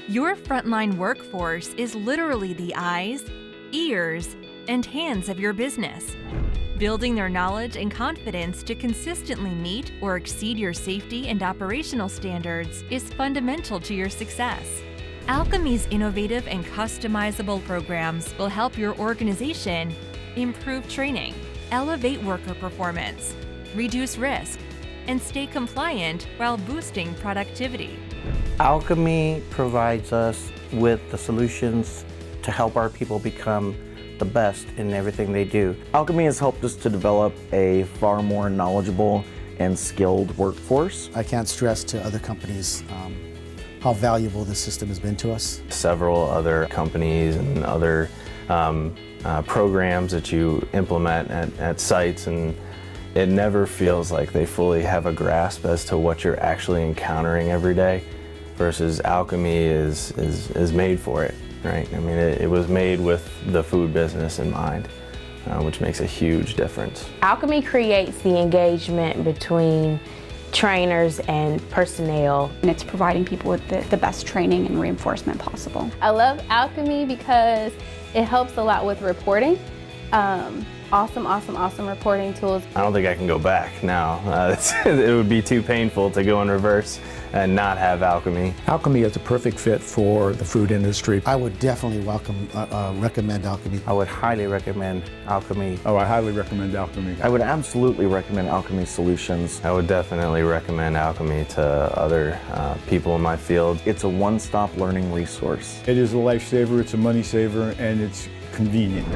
Your frontline workforce is literally the eyes, ears, and hands of your business. Building their knowledge and confidence to consistently meet or exceed your safety and operational standards is fundamental to your success. Alchemy's innovative and customizable programs will help your organization improve training, elevate worker performance, reduce risk, and stay compliant while boosting productivity. Alchemy provides us with the solutions to help our people become the best in everything they do. Alchemy has helped us to develop a far more knowledgeable and skilled workforce. I can't stress to other companies how valuable this system has been to us. Several other companies and other programs that you implement at sites, and it never feels like they fully have a grasp as to what you're actually encountering every day, versus Alchemy is made for it, right? I mean, it was made with the food business in mind, which makes a huge difference. Alchemy creates the engagement between trainers and personnel. And it's providing people with the best training and reinforcement possible. I love Alchemy because it helps a lot with reporting. Awesome reporting tools. I don't think I can go back now. It would be too painful to go in reverse and not have Alchemy. Alchemy is a perfect fit for the food industry. I would definitely recommend Alchemy. I would highly recommend Alchemy. Oh, I highly recommend Alchemy. I would absolutely recommend Alchemy solutions. I would definitely recommend Alchemy to other people in my field. It's a one-stop learning resource. It is a lifesaver, it's a money saver, and it's convenient.